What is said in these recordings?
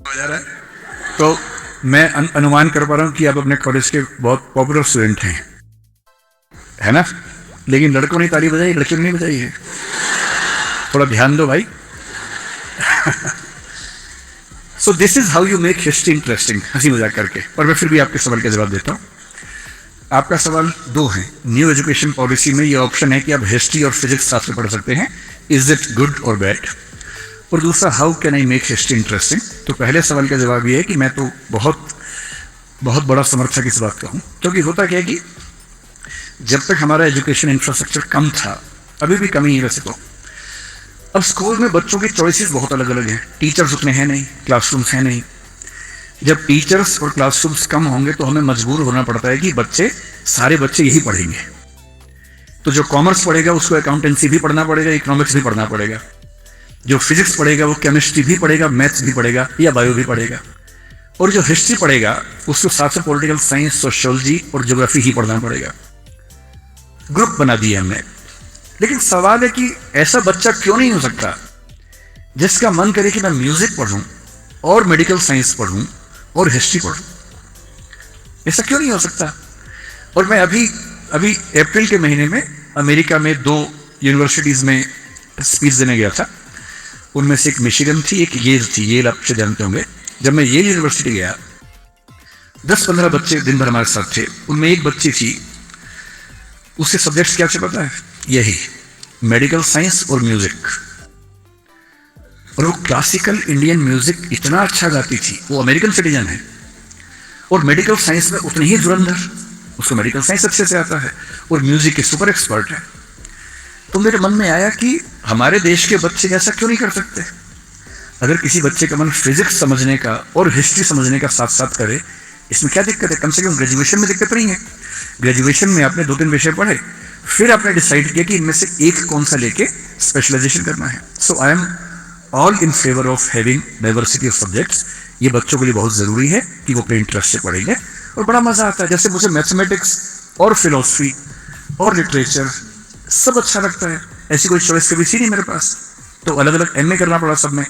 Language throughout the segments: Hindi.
जा रहा है। तो मैं अनुमान कर पा रहा हूँ कि आप अपने कॉलेज के बहुत पॉपुलर स्टूडेंट हैं, है ना? लेकिन लड़कों ने ताली बजाई, लड़कियों ने नहीं बजाई है। थोड़ा ध्यान दो भाई। So this is how you make history interesting, हंसी मजाक करके। और मैं फिर भी आपके सवाल का जवाब देता हूँ। आपका सवाल दो है। न्यू एजुकेशन पॉलिसी में ये ऑप्शन है कि आप हिस्ट्री और फिजिक्स साथ में पढ़ सकते हैं, इज इट गुड और बैड? और दूसरा, how can I make history interesting? तो पहले सवाल का जवाब ये है कि मैं तो बहुत बहुत बड़ा समर्थक इस बात का हूँ, क्योंकि होता क्या है कि जब तक हमारा एजुकेशन इंफ्रास्ट्रक्चर कम था, अभी भी कमी है वैसे तो, अब स्कूल में बच्चों की चॉइसेस बहुत अलग अलग हैं। टीचर्स उतने हैं नहीं, क्लासरूम्स हैं नहीं। जब टीचर्स और क्लासरूम्स कम होंगे तो हमें मजबूर होना पड़ता है कि सारे बच्चे यही पढ़ेंगे। तो जो कॉमर्स पढ़ेगा उसको अकाउंटेंसी भी पढ़ना पड़ेगा, इकोनॉमिक्स भी पढ़ना पड़ेगा। जो फिजिक्स पढ़ेगा वो केमिस्ट्री भी पढ़ेगा, मैथ्स भी पढ़ेगा या बायो भी पढ़ेगा। और जो हिस्ट्री पढ़ेगा उसको साथ में पॉलिटिकल साइंस, सोशियोलॉजी और ज्योग्राफी ही पढ़ना पड़ेगा। ग्रुप बना दिए हमने। लेकिन सवाल है कि ऐसा बच्चा क्यों नहीं हो सकता जिसका मन करे कि मैं म्यूजिक पढ़ूं और मेडिकल साइंस पढ़ूं और हिस्ट्री पढ़ूं? ऐसा क्यों नहीं हो सकता? और मैं अभी अभी अप्रैल के महीने में अमेरिका में 2 यूनिवर्सिटीज में स्पीच देने गया था। उनमें से एक मिशिगन थी, एक येल थी। येल आप जानते होंगे। जब मैं येल यूनिवर्सिटी गया, 10-15 बच्चे दिन भर हमारे साथ थे। उनमें एक बच्ची थी, उसके सब्जेक्ट्स क्या थे पता है? यही मेडिकल साइंस और म्यूजिक। और वो क्लासिकल इंडियन म्यूजिक इतना अच्छा गाती थी। वो अमेरिकन सिटीजन है और मेडिकल साइंस में उतनी ही धुरंधर, उसको मेडिकल साइंस अच्छे से आता है और म्यूजिक के सुपर एक्सपर्ट है। तो मेरे मन में आया कि हमारे देश के बच्चे ऐसा क्यों नहीं कर सकते? अगर किसी बच्चे का मन फिजिक्स समझने का और हिस्ट्री समझने का साथ साथ करे, इसमें क्या दिक्कत है? कम से कम ग्रेजुएशन में दिक्कत नहीं है। ग्रेजुएशन में आपने 2-3 विषय पढ़े, फिर आपने डिसाइड किया कि इनमें से एक कौन सा लेके स्पेशलाइजेशन करना है। So I am all in favour of having diversity of subjects. ये बच्चों के लिए बहुत जरूरी है कि वो अपने इंटरेस्ट से पढ़ेंगे और बड़ा मजा आता है। जैसे मुझे मैथमेटिक्स और फिलोसफी और लिटरेचर सब अच्छा लगता है। ऐसी कोई चॉइस कभी थी नहीं मेरे पास, तो अलग अलग एमए करना पड़ा सब में।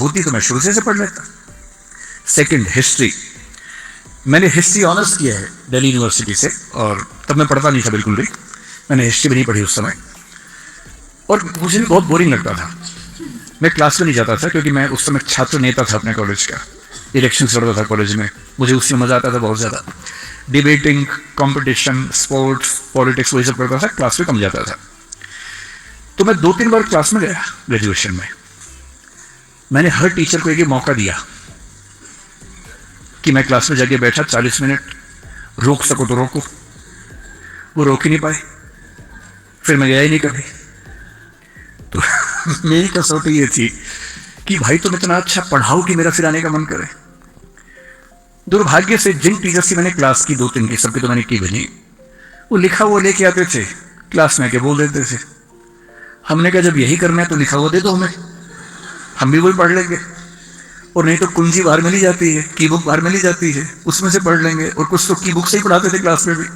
होती तो मैं शुरू से पढ़ लेता। Second, history. मैंने हिस्ट्री ऑनर्स किया है दिल्ली यूनिवर्सिटी से, और तब मैं पढ़ता नहीं था बिल्कुल भी। मैंने हिस्ट्री भी नहीं पढ़ी उस समय और मुझे भी बहुत बोरिंग लगता था। मैं क्लास में नहीं जाता था क्योंकि मैं उस समय छात्र नेता था अपने कॉलेज का। इलेक्शन लड़ता था कॉलेज में, मुझे उसमें मजा आता था बहुत ज़्यादा। डिबेटिंग, कंपटीशन, स्पोर्ट्स, पॉलिटिक्स वही सब करता था, क्लास में कम जाता था। तो मैं 2-3 बार क्लास में गया ग्रेजुएशन में। मैंने हर टीचर को एक मौका दिया कि मैं क्लास में जाके बैठा 40 मिनट, रोक सको तो रोको। वो रोक ही नहीं पाए, फिर मैं गया ही नहीं कभी। तो मेरी कसौटी ये थी कि भाई तुम इतना अच्छा पढ़ाओ कि मेरा फिर आने का मन करे। दुर्भाग्य से जिन टीचर से मैंने क्लास की 2-3 की, सबकी तो मैंने की बनी, वो लिखा हुआ लेके आते थे, क्लास में आके बोल देते थे। हमने कहा जब यही करना है तो लिखा हुआ दे दो हमें, हम भी वही पढ़ लेंगे। और नहीं तो कुंजी बाहर मिली जाती है, की बुक बाहर मिली जाती है, उसमें से पढ़ लेंगे। और कुछ तो की बुक से ही पढ़ाते थे क्लास में भी।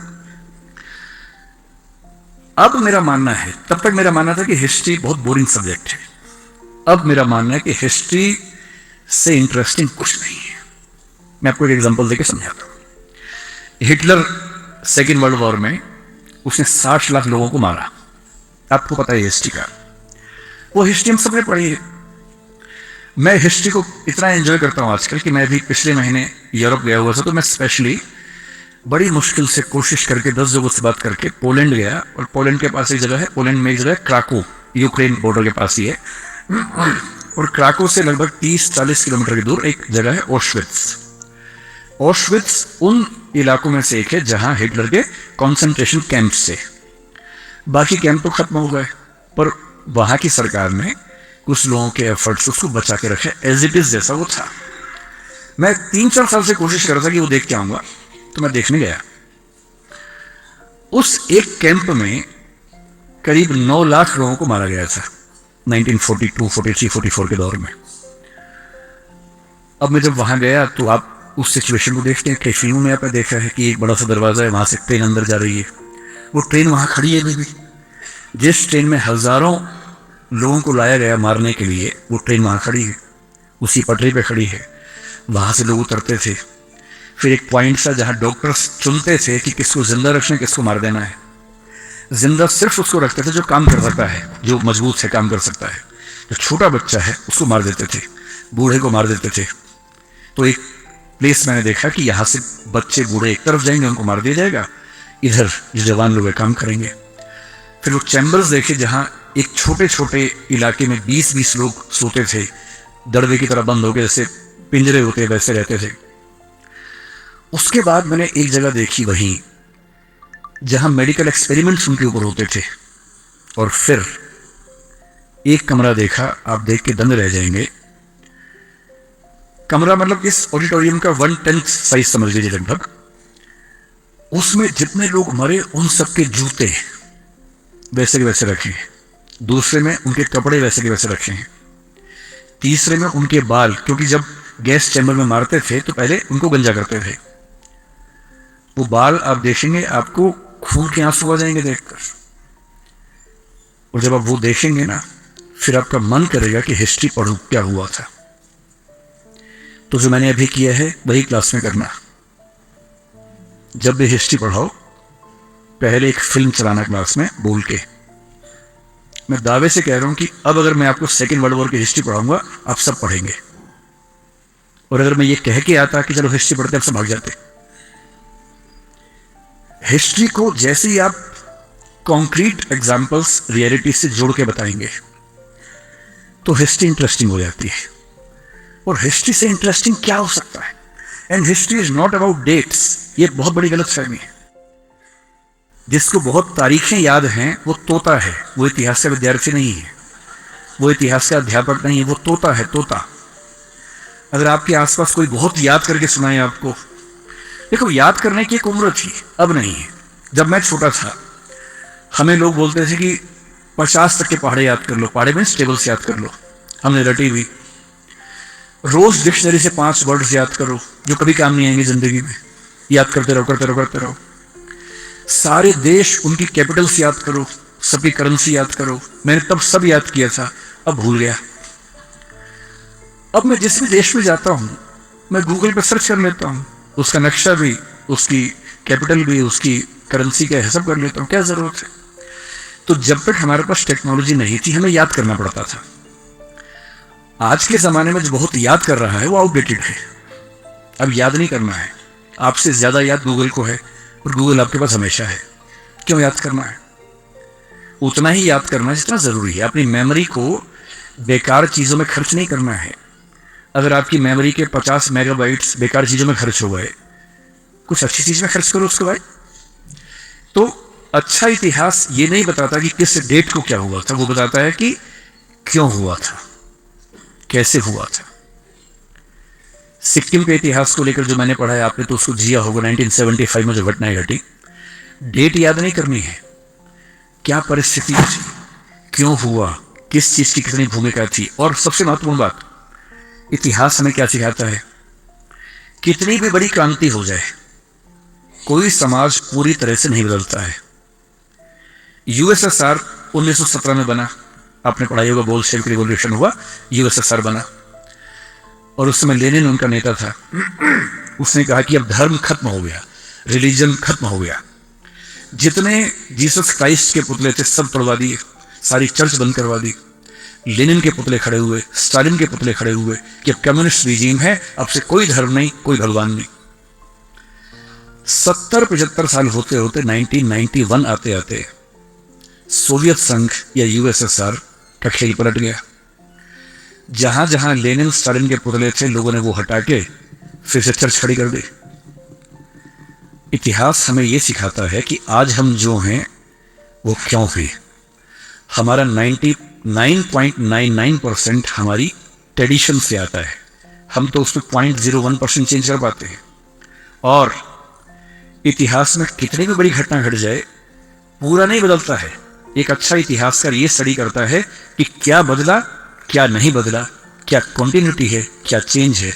अब मेरा मानना है, तब तक मेरा मानना था कि हिस्ट्री बहुत बोरिंग सब्जेक्ट है। अब मेरा मानना है कि हिस्ट्री से इंटरेस्टिंग कुछ नहीं है। मैं आपको एक एग्जांपल देके समझाता हूं। हिटलर सेकेंड वर्ल्ड वॉर में उसने 60 लाख लोगों को मारा। आपको पता है हिस्ट्री का, वो हिस्ट्री हम सबने पढ़ी है। मैं हिस्ट्री को इतना एंजॉय करता हूं आजकल कि मैं भी पिछले महीने यूरोप गया हुआ था, तो मैं स्पेशली बड़ी मुश्किल से कोशिश करके 10 लोगों से बात करके पोलैंड गया। और पोलैंड के पास एक जगह है, पोलैंड में एक जगह है क्राको, यूक्रेन बॉर्डर के पास ही है। और क्राको से लगभग 30-40 किलोमीटर की दूर एक जगह है ऑश्विट्स। ऑश्विट्स उन इलाकों में से एक है जहां हिटलर के कॉन्सेंट्रेशन कैंप थे। बाकी कैंप तो खत्म हो गए, पर वहां की सरकार ने कुछ लोगों के एफर्ट्स उसको बचा के रखे एज इट इज जैसा वो था। मैं 3-4 साल से कोशिश कर रहा था कि वो देख के आऊंगा, तो मैं देखने गया। उस एक कैंप में करीब 9 लाख लोगों को मारा गया था 1942, 43, 44 के दौर में। अब मैं जब वहां गया तो आप उस सिचुएशन को देखते हैं। कई फिल्मों में आपने देखा है कि एक बड़ा सा दरवाजा है, वहां से ट्रेन अंदर जा रही है। वो ट्रेन वहां खड़ी है अभी भी। जिस ट्रेन में हजारों लोगों को लाया गया मारने के लिए, वो ट्रेन वहां खड़ी है, उसी पटरी पे खड़ी है। वहाँ से लोग उतरते थे। फिर एक पॉइंट था जहाँ डॉक्टर्स चुनते थे कि किसको जिंदा रखना है, किसको मार देना है। जिंदा सिर्फ उसको रखते थे जो काम कर सकता है, जो मजबूत से काम कर सकता है। जो छोटा बच्चा है उसको मार देते थे, बूढ़े को मार देते थे। तो एक प्लेस मैंने देखा कि यहाँ से बच्चे बूढ़े एक तरफ जाएंगे, उनको मार दिया जाएगा, इधर जो जवान लोग काम करेंगे। फिर वो चैम्बर्स देखे जहाँ एक छोटे छोटे इलाके में 20-20 लोग सोते थे, दड़बे की तरह बंद होकर, जैसे पिंजरे होते वैसे रहते थे। उसके बाद मैंने एक जगह देखी वहीं जहां मेडिकल एक्सपेरिमेंट्स उनके ऊपर होते थे। और फिर एक कमरा देखा, आप देख के दंग रह जाएंगे। कमरा मतलब इस ऑडिटोरियम का 1/10 साइज समझ लीजिए लगभग। उसमें जितने लोग मरे उन सबके जूते वैसे के वैसे रखे हैं, दूसरे में उनके कपड़े वैसे के वैसे रखे हैं, तीसरे में उनके बाल, क्योंकि जब गैस चैम्बर में मारते थे तो पहले उनको गंजा करते थे। वो बाल आप देखेंगे, आपको खून के आंसू आ जाएंगे देखकर। और जब आप वो देखेंगे ना, फिर आपका मन करेगा कि हिस्ट्री पढ़ूं, क्या हुआ था। तो जो मैंने अभी किया है वही क्लास में करना। जब भी हिस्ट्री पढ़ाओ, पहले एक फिल्म चलाना क्लास में बोल के। मैं दावे से कह रहा हूं कि अब अगर मैं आपको सेकेंड वर्ल्ड वॉर की हिस्ट्री पढ़ाऊंगा, आप सब पढ़ेंगे। और अगर मैं ये कह के आता कि चलो हिस्ट्री पढ़ते, आप सब भाग जाते। हिस्ट्री को जैसे ही आप कॉन्क्रीट एग्जाम्पल्स रियलिटी से जोड़ के बताएंगे तो हिस्ट्री इंटरेस्टिंग हो जाती है। और हिस्ट्री से इंटरेस्टिंग क्या हो सकता है? And history is not about dates. ये बहुत बड़ी गलतफहमी है। जिसको बहुत तारीखें याद हैं वो तोता है, वो इतिहास का विद्यार्थी नहीं है, वो इतिहास का अध्यापक नहीं है, वो तोता है, तोता। अगर आपके आसपास कोई बहुत याद करके सुनाए आपको, देखो याद करने की एक उम्र थी, अब नहीं है। जब मैं छोटा था हमें लोग बोलते थे कि 50 तक के पहाड़े याद कर लो, पहाड़े में टेबल्स याद कर लो। हमने रटी हुई। रोज डिक्शनरी से 5 वर्ड्स याद करो जो कभी काम नहीं आएंगे जिंदगी में। याद करते रहो, करते रहो, करते रहो। सारे देश, उनकी कैपिटल्स याद करो, सबकी करेंसी याद करो। मैंने तब सब याद किया था, अब भूल गया। अब मैं जिस भी देश में जाता हूं, मैं गूगल पर सर्च कर लेता हूं, उसका नक्शा भी, उसकी कैपिटल भी, उसकी करेंसी का हिसाब कर लेता हूं। क्या जरूरत है? तो जब तक हमारे पास टेक्नोलॉजी नहीं थी, हमें याद करना पड़ता था। आज के ज़माने में जो बहुत याद कर रहा है वो आउटडेटेड है। अब याद नहीं करना है, आपसे ज़्यादा याद गूगल को है, और गूगल आपके पास हमेशा है। क्यों याद करना है? उतना ही याद करना जितना ज़रूरी है। अपनी मेमोरी को बेकार चीज़ों में खर्च नहीं करना है। अगर आपकी मेमोरी के 50 मेगाबाइट्स बेकार चीज़ों में खर्च हो गए, कुछ अच्छी चीज़ में खर्च करो उसके बाद। तो अच्छा इतिहास ये नहीं बताता कि किस डेट को क्या हुआ था, वो बताता है कि क्यों हुआ था, कैसे हुआ था। सिक्किम के इतिहास को लेकर जो मैंने पढ़ा है, आपने तो उसको जिया होगा। 1975 में जो घटनाएं घटी, डेट याद नहीं करनी है, क्या परिस्थिति थी, क्यों हुआ, किस चीज की कितनी भूमिका थी। और सबसे महत्वपूर्ण बात, इतिहास हमें क्या सिखाता है? कितनी भी बड़ी क्रांति हो जाए, कोई समाज पूरी तरह से नहीं बदलता है। यूएसएसआर 1917 में बना, आपने पढ़ाई होगा, बोल्शेविक रिवॉल्यूशन हुआ, यूएसएसआर बना। और उस समय लेनिन उनका नेता था। उसने कहा कि अब धर्म खत्म हो गया, रिलीजन खत्म हो गया। जितने जीसस क्राइस्ट के पुतले थे सब तोड़वा दिए, सारी चर्च बंद करवा दी। लेनिन के पुतले खड़े हुए, स्टालिन के पुतले खड़े हुए कि अब कम्युनिस्ट रिजीम है, अब से कोई धर्म नहीं, कोई भगवान नहीं। 70-75 साल होते होते 1991 आते आते सोवियत संघ या यूएसएसआर का खेल पलट गया। जहां जहां लेनिन स्टालिन के पुतले थे, लोगों ने वो हटा के फिर से चर्च खड़ी कर दी। इतिहास हमें यह सिखाता है कि आज हम जो हैं वो क्यों हुए। हमारा 99.99% हमारी ट्रेडिशन से आता है, हम तो उसमें 0.01% चेंज कर पाते हैं। और इतिहास में कितनी भी बड़ी घटना घट जाए, पूरा नहीं बदलता है। एक अच्छा इतिहासकार ये स्टडी करता है कि क्या बदला, क्या नहीं बदला, क्या कॉन्टिन्यूटी है, क्या चेंज है।